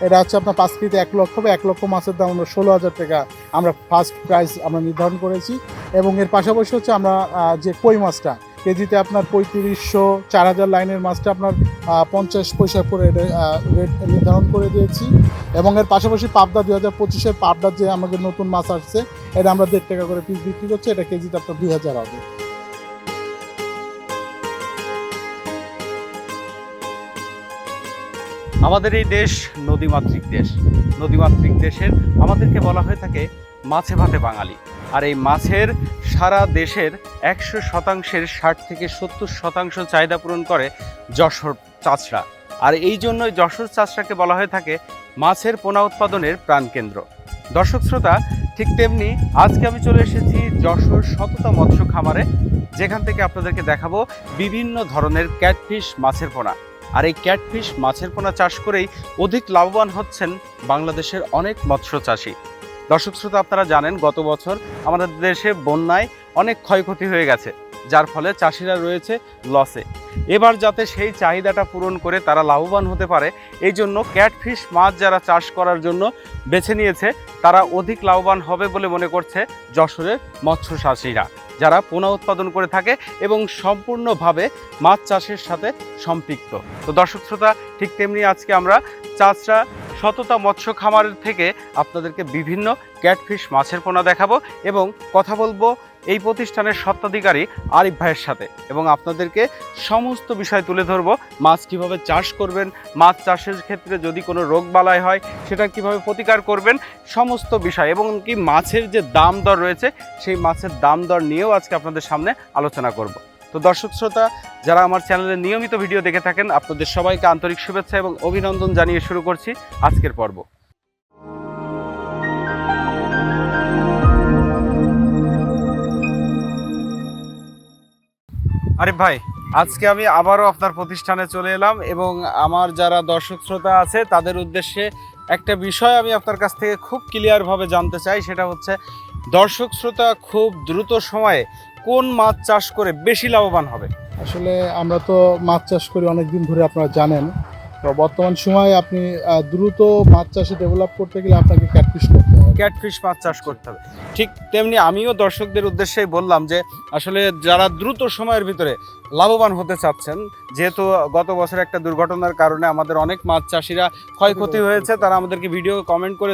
এটা হচ্ছে আপনার 5 কেজিতে 1 লক্ষ হবে। 1 লক্ষ মাছের দাম আমরা 16,000 টাকা আমরা ফার্স্ট প্রাইস আমরা নির্ধারণ করেছি। এবং এর পাশাপাশি হচ্ছে আমরা যে কই মাছটা কেজিতে আপনার 3500 4000 লাইনের মাছটা আপনার 50 পয়সা করে রেট নির্ধারণ করে দিয়েছি। এবং এর পাশাপাশি পাবদা 2025-এর পাবদার যে আমাদের নতুন মাছ আসছে এটা আমরা 1.5 টাকা করে পিস বিক্রি করছি। এটা কেজিতে আপনার 2000 হবে। আমাদের এই দেশ নদীমাতৃক দেশ। নদীমাতৃক দেশের আমাদেরকে বলা হয়ে থাকে মাছে ভাতে বাঙালি। আর এই মাছের সারা দেশের 100%-এর 60 থেকে 70% চাহিদা পূরণ করে যশোর চাষড়া। আর এই জন্যই যশোর চাষড়াকে বলা হয়ে থাকে মাছের পোনা উৎপাদনের প্রাণকেন্দ্র। দর্শক শ্রোতা, ঠিক তেমনি আজকে আমি চলে এসেছি যশোর সততা মৎস্য খামারে, যেখান থেকে আপনাদেরকে দেখাবো বিভিন্ন ধরনের ক্যাটফিশ মাছের পোনা। আর এই ক্যাটফিশ মাছের পোনা চাষ করেই অধিক লাভবান হচ্ছেন বাংলাদেশের অনেক মৎস্য চাষি। দর্শক শ্রোতা, আপনারা জানেন গত বছর আমাদের দেশে বন্যায় অনেক ক্ষয়ক্ষতি হয়ে গেছে, যার ফলে চাষিরা রয়েছে লসে। এবার যাতে সেই চাহিদাটা পূরণ করে তারা লাভবান হতে পারে, এই জন্য ক্যাটফিশ মাছ যারা চাষ করার জন্য বেছে নিয়েছে তারা অধিক লাভবান হবে বলে মনে করছে যশোরের মৎস্য চাষিরা, যারা পোনা উৎপাদন করে থাকে এবং সম্পূর্ণভাবে মাছ চাষের সাথে সম্পৃক্ত। তো দর্শক শ্রোতা, ঠিক তেমনি আজকে আমরা চাষরা সততা মৎস্য খামারের থেকে আপনাদেরকে বিভিন্ন ক্যাটফিশ মাছের পোনা দেখাবো এবং কথা বলবো এই প্রতিষ্ঠানের স্বত্বাধিকারী আরিফ ভাইয়ের সাথে, এবং আপনাদেরকে সমস্ত বিষয় তুলে ধরবো। মাছ কিভাবে চাষ করবেন, মাছ চাষের ক্ষেত্রে যদি কোনো রোগ বালাই হয় সেটা কিভাবে প্রতিকার করবেন, সমস্ত বিষয়, এবং কি মাছের যে দাম দর রয়েছে সেই মাছের দাম দর নিয়েও আজকে আপনাদের সামনে আলোচনা করব। তো দর্শক শ্রোতা, যারা আমার চ্যানেলে নিয়মিত ভিডিও দেখে থাকেন, আপনাদের সবাইকে আন্তরিক শুভেচ্ছা এবং অভিনন্দন জানিয়ে শুরু করছি আজকের পর্ব। আরিফ ভাই, আজকে আমি আবারও আপনার প্রতিষ্ঠানে চলে এলাম এবং আমার যারা দর্শক শ্রোতা আছে তাদের উদ্দেশ্যে একটা বিষয় আমি আপনার কাছ থেকে খুব ক্লিয়ারভাবে জানতে চাই। সেটা হচ্ছে দর্শক শ্রোতা খুব দ্রুত সময়ে কোন মাছ চাষ করে বেশি লাভবান হবে? আসলে আমরা তো মাছ চাষ করি অনেক দিন ধরে, আপনারা জানেন। তো বর্তমান সময়ে আপনি দ্রুত মাছ চাষে ডেভেলপ করতে গেলে আপনাকে ক্যাটফিশ করতে হবে। ক্যাটফিশ মাছ চাষ করতে হবে। ঠিক তেমনি আমিও দর্শকদের উদ্দেশ্যেই বললাম যে আসলে যারা দ্রুত সময়ের ভিতরে লাভবান হতে চাচ্ছেন, যেহেতু গত বছর একটা দুর্ঘটনার কারণে আমাদের অনেক মাছ চাষিরা ক্ষয়ক্ষতি হয়েছে, তারা আমাদেরকে ভিডিও কমেন্ট করে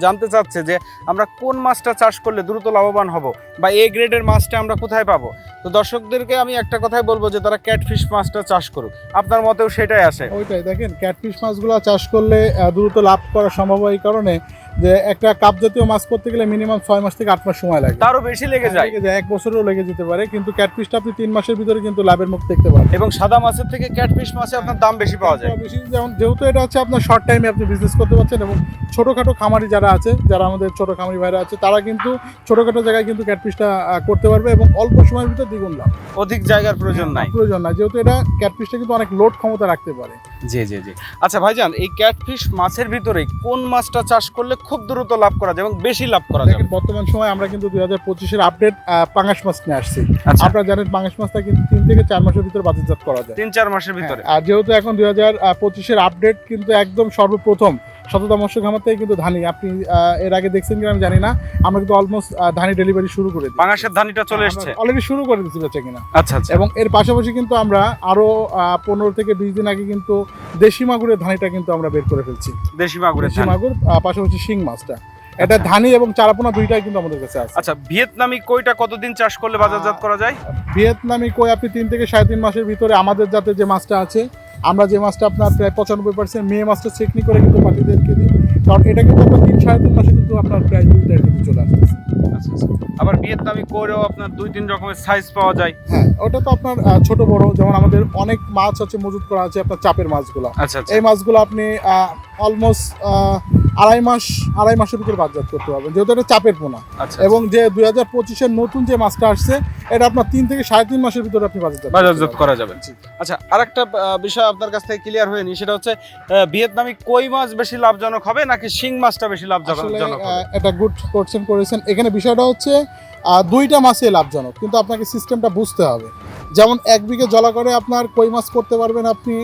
জানতে চাচ্ছে যে আমরা কোন মাছটা চাষ করলে দ্রুত লাভবান হব বা এ গ্রেডের মাছটা আমরা কোথায় পাবো। তো দর্শকদেরকে আমি একটা কথাই বলবো যে তারা ক্যাটফিশ মাছটা চাষ করুক। আপনার মতেও সেটাই আসে? ওইটাই, দেখেন ক্যাটফিশ মাছগুলো চাষ করলে দ্রুত লাভ করা সম্ভব হয়, এই কারণে যে একটা কাপ জাতীয় মাছ করতে গেলে মিনিমাম 6 মাস থেকে 8 মাস সময় লাগে, তারও বেশি লেগে যায়। 1 বছরও লেগে যেতে পারে, কিন্তু ক্যাটফিশটা আপনি 3 মাসের ভিতরে কিন্তু লাভের মুখ দেখতে পারেন। এবং সাদা মাছের থেকে ক্যাটফিশ মাছে আপনার দাম বেশি পাওয়া যায়। বেশি, যেহেতু এটা হচ্ছে আপনার শর্ট টাইমে আপনি বিজনেস করতে পারছেন, এবং ছোটোখাটো খামারি যারা আছে, যারা আমাদের ছোটো খামারি ভাইরা আছে, তারা কিন্তু ছোটোখাটো জায়গায় কিন্তু ক্যাটফিশটা করতে পারবে এবং অল্প সময়ের ভিতরে দ্বিগুণ লাভ। অধিক জায়গার প্রয়োজন নাই, যেহেতু এটা ক্যাটফিশটা কিন্তু অনেক লোড ক্ষমতা রাখতে পারে। জি জি জি। আচ্ছা ভাইজান, এই ক্যাটফিশ মাছের ভিতরে কোন মাছটা চাষ করলে খুব দ্রুত লাভ করা যায় এবং বেশি লাভ করা যায়? বর্তমান সময় আমরা কিন্তু 2025-এর আপডেট পাঙাশ মাছ নিয়ে আসছি। আচ্ছা। আপনারা জানেন পাঙাশ মাছটা কিন্তু 3 থেকে 4 মাসের ভিতরে বাজারজাত করা যায়। 3-4 মাসের ভিতরে। আর যেহেতু এখন 2025-এর আপডেট কিন্তু একদম সর্বপ্রথম সততা মৎস্য খামার থেকে কিন্তু ধানি, আপনি এর আগে দেখছেন কিনা আমি জানি না, আমরা কিন্তু অলমোস্ট ধানি ডেলিভারি শুরু করে দিই। পাঙাশের ধানিটা চলে এসেছে অলরেডি, শুরু করে দিচ্ছি বেচা কিনা। আচ্ছা আচ্ছা। এবং এর পাশাপাশি কিন্তু আমরা আরো 15 থেকে 20 দিন আগে কিন্তু দেশি মাগুরের ধানিটা কিন্তু আমরা বের করে ফেলছি। দেশি মাগুরের দেশি মাগুর, পাশাপাশি শিং মাছটা, এটা ধানি এবং চারাপোনা দুইটাই কিন্তু আমাদের কাছে আছে। আচ্ছা, ভিয়েতনামি কইটা কতদিন চাষ করলে বাজারজাত করা যায়? ভিয়েতনামি কই আপনি 3 থেকে 3.5 মাসের ভিতরে আমাদের যাতে যে মাছটা আছে, আমরা যে মাছটা আপনার প্রায় 95% মেয়ে মাছটা চেকনি করে কিন্তু পাখিদেরকে দিই, কারণ এটা কিন্তু আপনার 3-3.5 মাসে কিন্তু আপনার প্রায় 2 কেজি চলে আসতেছে। আচ্ছা আচ্ছা। আবার ভিয়েতনামি কইও আপনার 2-3 রকমের সাইজ পাওয়া যায়। হ্যাঁ, ওটা তো আপনার ছোট বড়, যেমন আমাদের অনেক মাছ আছে মজুত করা আছে আপনার চাপের মাছগুলো। আচ্ছা আচ্ছা। এই মাছগুলো আপনি অলমোস্ট 2.5 মাসের ভিতরে বাজারজাত করতে পারবেন, যেহেতু এটা চাপের পোনা। আচ্ছা। এবং যে 2025-এর নতুন যে মাছটা আসছে, এটা আপনার 3 থেকে 3.5 মাসের ভিতরে আপনি বাজারজাত করা যাবে। আচ্ছা, আরেকটা বিষয় আপনার কাছ থেকে ক্লিয়ার হয়নি, সেটা হচ্ছে ভিয়েতনামি কই মাছ বেশি লাভজনক হবে নাকি শিং মাছটা বেশি লাভজনক হবে? এটা গুড কোয়েশ্চেন করেছেন। এখানে বিষয়টা হচ্ছে দুইটা মাছই লাভজনক, কিন্তু আপনাকে সিস্টেমটা বুঝতে হবে। যেমন 1 বিঘে জলাকরে আপনার কই মাছ করতে পারবেন আপনি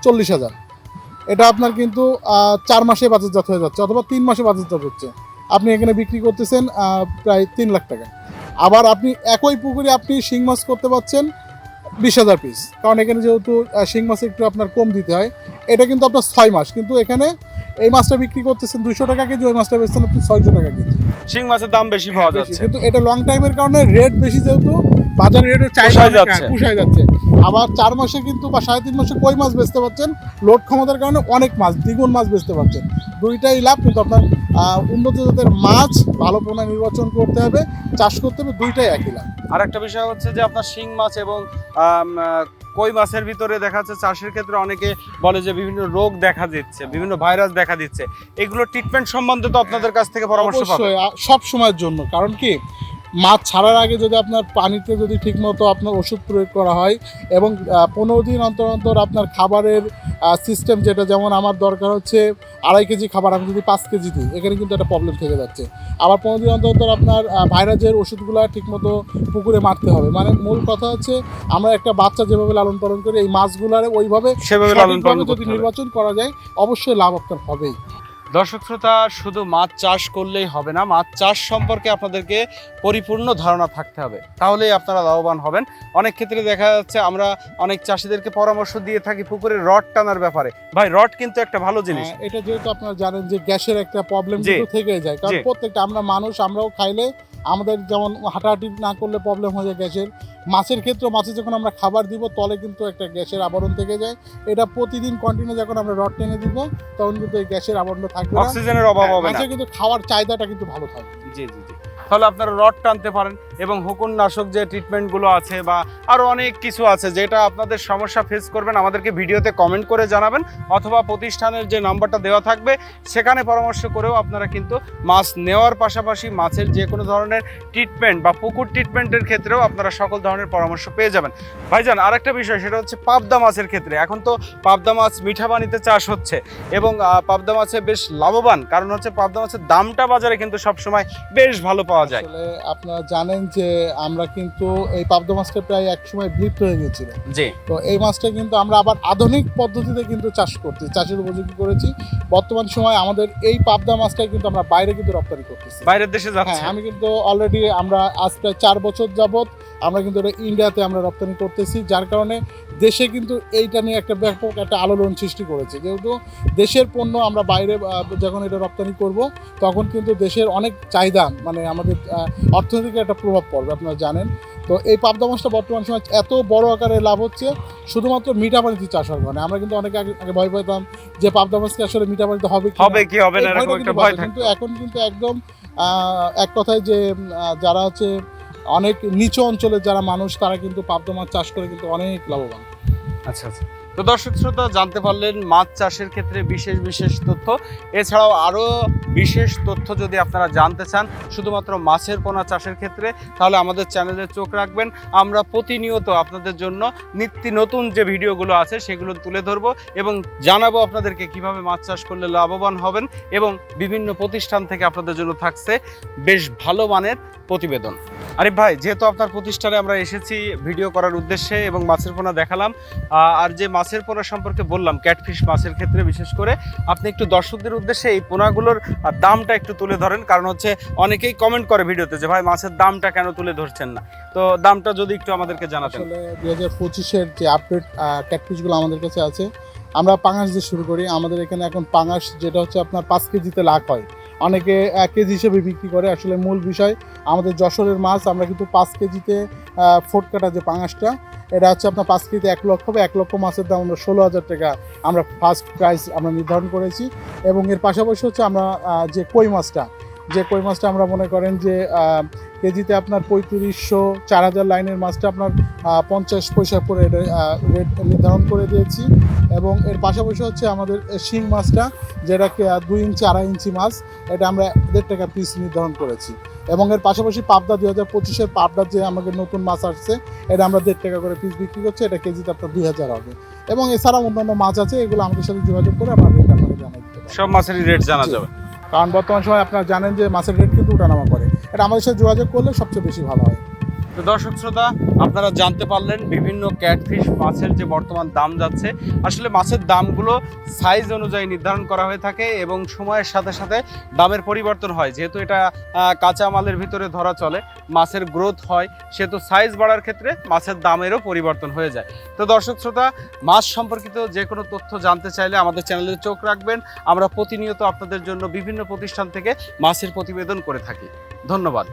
40,000, এটা আপনার কিন্তু 4 মাসে বাজারজাত হয়ে যাচ্ছে অথবা 3 মাসে বাজারজাত হচ্ছে। আপনি এখানে বিক্রি করতেছেন প্রায় 3 লাখ টাকা। আবার আপনি একই পুকুরে আপনি শিং মাছ করতে পারছেন 20,000 পিস, কারণ এখানে যেহেতু শিং মাছ একটু আপনার কম দিতে হয়। এটা কিন্তু আপনার 6 মাস, কিন্তু এখানে এই মাছটা বিক্রি করতেছেন 200 টাকা কেজি, ওই মাছটা বেচছেন আপনি 600 টাকা কেজি। শিং মাছের দাম বেশি পাওয়া যাচ্ছে, কিন্তু এটা লং টাইমের কারণে রেট বেশি, যেহেতু বাজার রেটের পোষায় যাচ্ছে। পুষায় যাচ্ছে। আবার 4 মাসে কিন্তু বা 3.5 মাসে কই মাছ বেচতে পারছেন, লোড ক্ষমতার কারণে অনেক মাছ, দ্বিগুণ মাছ বেচতে পারছেন। দুইটাই লাভ, কিন্তু আপনার উন্নত জাতের মাছ ভালো পোনা নির্বাচন করতে হবে, চাষ করতে হবে, দুইটাই একই লাভ। আর একটা বিষয় হচ্ছে যে আপনার শিং মাছ এবং কই মাছের ভিতরে দেখা যাচ্ছে চাষের ক্ষেত্রে অনেকে বলে যে বিভিন্ন রোগ দেখা দিচ্ছে, বিভিন্ন ভাইরাস দেখা দিচ্ছে, এগুলো ট্রিটমেন্ট সম্বন্ধে তো আপনাদের কাছ থেকে পরামর্শ পাবেন অবশ্যই সব সময়ের জন্য। কারণ কি, মাছ ছাড়ার আগে যদি আপনার পানিতে যদি ঠিকমতো আপনার ওষুধ প্রয়োগ করা হয় এবং 15 দিন অন্তর অন্তর আপনার খাবারের সিস্টেম, যেটা যেমন আমার দরকার হচ্ছে 2.5 কেজি খাবার, আমি যদি 5 কেজি দিই, এখানে কিন্তু একটা প্রবলেম থেকে যাচ্ছে। আবার 15 দিন অন্তর অন্তর আপনার ভাইরাসের ওষুধগুলো ঠিকমতো পুকুরে মারতে হবে। মানে মূল কথা হচ্ছে, আমরা একটা বাচ্চা যেভাবে লালন পালন করি, এই মাছগুলার ওইভাবে সেভাবে লালন পালন যদি করতে হবে। নির্বাচন করা যায়, অবশ্যই লাভ আপনার হবেই। দর্শক শ্রোতা, শুধু মাছ চাষ করলেই হবে না, মাছ চাষ সম্পর্কে আপনাদেরকে পরিপূর্ণ ধারণা থাকতে হবে, তাহলেই আপনারা লাভবান হবেন। অনেক ক্ষেত্রে দেখা যাচ্ছে আমরা অনেক চাষিদেরকে পরামর্শ দিয়ে থাকি পুকুরে রড টানার ব্যাপারে। ভাই, রড কিন্তু একটা ভালো জিনিস। এটা যেহেতু আপনারা জানেন যে গ্যাসের একটা প্রবলেম কিন্তু থেকে যায়, কারণ প্রত্যেকটা আমরা মানুষ, আমরাও খাইলে আমাদের যেমন হাঁটাহাঁটি না করলে প্রবলেম হয়ে যায় গ্যাসের। মাছের ক্ষেত্রে মাছে যখন আমরা খাবার দিব, তলে কিন্তু একটা গ্যাসের আবরণ থেকে যায়। এটা প্রতিদিন কন্টিনিউ যখন আমরা রড টেনে দিব, তখন কিন্তু এই গ্যাসের আবরণটা থাকবে না, অক্সিজেনের অভাব হবে না, মাছের কিন্তু খাওয়ার চাহিদাটা কিন্তু ভালো থাকবে। জি জি জি। তাহলে আপনারা রড টানতে পারেন, এবং হুকুননাশক যে ট্রিটমেন্টগুলো আছে বা আরও অনেক কিছু আছে, যেটা আপনাদের সমস্যা ফেস করবেন, আমাদেরকে ভিডিওতে কমেন্ট করে জানাবেন, অথবা প্রতিষ্ঠানের যে নাম্বারটা দেওয়া থাকবে সেখানে পরামর্শ করেও আপনারা কিন্তু মাছ নেওয়ার পাশাপাশি মাছের যে কোনো ধরনের ট্রিটমেন্ট বা পুকুর ট্রিটমেন্টের ক্ষেত্রেও আপনারা সকল ধরনের পরামর্শ পেয়ে যাবেন। ভাইজান, আরেকটা বিষয়, সেটা হচ্ছে পাবদা মাছের ক্ষেত্রে। এখন তো পাবদা মাছ মিঠা পানিতে চাষ হচ্ছে, এবং পাবদা মাছে বেশ লাভবান, কারণ হচ্ছে পাবদা মাছের দামটা বাজারে কিন্তু সবসময় বেশ ভালো পাওয়া যায়। আসলে আপনারা জানেন যে আমরা কিন্তু এই পাবদা মাছটা প্রায় এক সময় বিলুপ্ত হয়ে গিয়েছিল। জি। তো এই মাছটা কিন্তু আমরা আবার আধুনিক পদ্ধতিতে কিন্তু চাষের উপযোগী করেছি। বর্তমান সময় আমাদের এই পাবদা মাছটাই কিন্তু আমরা বাইরে কিন্তু রপ্তানি করতেছি, বাইরের দেশে যাচ্ছে। হ্যাঁ, আমি কিন্তু অলরেডি আমরা আজ প্রায় 4 বছর যাবত আমরা কিন্তু এটা ইন্ডিয়াতে আমরা রপ্তানি করতেছি, যার কারণে দেশে কিন্তু এইটা নিয়ে একটা ব্যাপক একটা আলোড়ন সৃষ্টি করেছে। যেহেতু দেশের পণ্য আমরা বাইরে যখন এটা রপ্তানি করব, তখন কিন্তু দেশের অনেক চাহিদা, মানে আমাদের অর্থনৈতিক একটা প্রভাব পড়বে, আপনারা জানেন। তো এই পাবদা মাছটা বর্তমান সময় এত বড় আকারে লাভ হচ্ছে শুধুমাত্র মিঠা পানিতে চাষ হওয়ার কারণে। আমরা কিন্তু অনেক আগে ভয় পেতাম যে পাবদা মাছকে আসলে মিঠা পানিতে হবে কি হবে না, এরকম একটা ভয় থাকতো। কিন্তু এখন কিন্তু একদম এক কথায় যে যারা হচ্ছে অনেক নিচু অঞ্চলের যারা মানুষ, তারা কিন্তু পাবদা মাছ চাষ করে কিন্তু অনেক লাভবান। আচ্ছা আচ্ছা। তো দর্শক শ্রোতা, জানতে পারলেন মাছ চাষের ক্ষেত্রে বিশেষ বিশেষ তথ্য। এছাড়াও আরও বিশেষ তথ্য যদি আপনারা জানতে চান শুধুমাত্র মাছের পোনা চাষের ক্ষেত্রে, তাহলে আমাদের চ্যানেলে চোখ রাখবেন। আমরা প্রতিনিয়ত আপনাদের জন্য নিত্য নতুন যে ভিডিওগুলো আছে সেগুলো তুলে ধরবো, এবং জানাবো আপনাদেরকে কিভাবে মাছ চাষ করলে লাভবান হবেন, এবং বিভিন্ন প্রতিষ্ঠান থেকে আপনাদের জন্য থাকছে বেশ ভালো মানের প্রতিবেদন। আরিফ ভাই, যেহেতু আপনার প্রতিষ্ঠানে আমরা এসেছি ভিডিও করার উদ্দেশ্যে এবং মাছের পোনা দেখালাম, আর যে মাছের পোনা সম্পর্কে বললাম, ক্যাটফিশ মাছের ক্ষেত্রে বিশেষ করে, আপনি একটু দর্শকদের উদ্দেশ্যে এই পোনাগুলোর দামটা একটু তুলে ধরেন। কারণ হচ্ছে অনেকেই কমেন্ট করে ভিডিওতে যে ভাই মাছের দামটা কেন তুলে ধরছেন না, তো দামটা যদি একটু আমাদেরকে জানাতেন। আসলে 2025-এর যে আপডেট ক্যাটফিশগুলো আমাদের কাছে আছে, আমরা পাঙাশ দিয়ে শুরু করি। আমাদের এখানে এখন পাঙাশ যেটা হচ্ছে আপনার 5 কেজিতে লাখ হয়, অনেকে 1 কেজি হিসেবে বিক্রি করে। আসলে মূল বিষয় আমাদের যশোরের মাছ, আমরা কিন্তু 5 কেজিতে ফোট কাটা যে পাঙাশটা, এটা হচ্ছে আপনার 5 কেজিতে 1 লক্ষ, বা 1 লক্ষ মাছের দাম আমরা 16,000 টাকা আমরা ফার্স্ট প্রাইস আমরা নির্ধারণ করেছি। এবং এর পাশাপাশি হচ্ছে আমরা যে কই মাছটা আমরা মনে করেন যে কেজিতে আপনার 3500-4000 লাইনের মাছটা আপনার 50 পয়সা করে রেট নির্ধারণ করে দিয়েছি। এবং এর পাশাপাশি হচ্ছে আমাদের শিং মাছটা, যেটাকে 2 ইঞ্চি 2.5 ইঞ্চি মাছ, এটা আমরা 1.5 টাকা পিস নির্ধারণ করেছি। এবং এর পাশাপাশি পাবদা 2025-এর পাবদার যে আমাদের নতুন মাছ আসছে, এটা আমরা 1.5 টাকা করে পিস বিক্রি করছি, এটা কেজিতে আপনার 2000 হবে। এবং এছাড়াও অন্যান্য মাছ আছে, এগুলো আমাদের সাথে যোগাযোগ করে আমরা রেট আপনাকে জানাই দিতে পারি। সব মাছেরই রেট জানা যাবে, কারণ বর্তমান সময় আপনারা জানেন যে মাছের রেট কিন্তু ওঠানামা করে, এটা আমাদের সাথে যোগাযোগ করলে সবচেয়ে বেশি ভালো হয়। তো দর্শক শ্রোতা, আপনারা জানতে পারলেন বিভিন্ন ক্যাটফিশ মাছের যে বর্তমান দাম যাচ্ছে। আসলে মাছের দামগুলো সাইজ অনুযায়ী নির্ধারণ করা হয়ে থাকে এবং সময়ের সাথে সাথে দামের পরিবর্তন হয়। যেহেতু এটা কাঁচা মালের ভিতরে ধরা চলে, মাছের গ্রোথ হয়, সেহেতু সাইজ বাড়ার ক্ষেত্রে মাছের দামেরও পরিবর্তন হয়ে যায়। তো দর্শক শ্রোতা, মাছ সম্পর্কিত যে কোনো তথ্য জানতে চাইলে আমাদের চ্যানেলে চোখ রাখবেন। আমরা প্রতিনিয়ত আপনাদের জন্য বিভিন্ন প্রতিষ্ঠান থেকে মাছের প্রতিবেদন করে থাকি। ধন্যবাদ।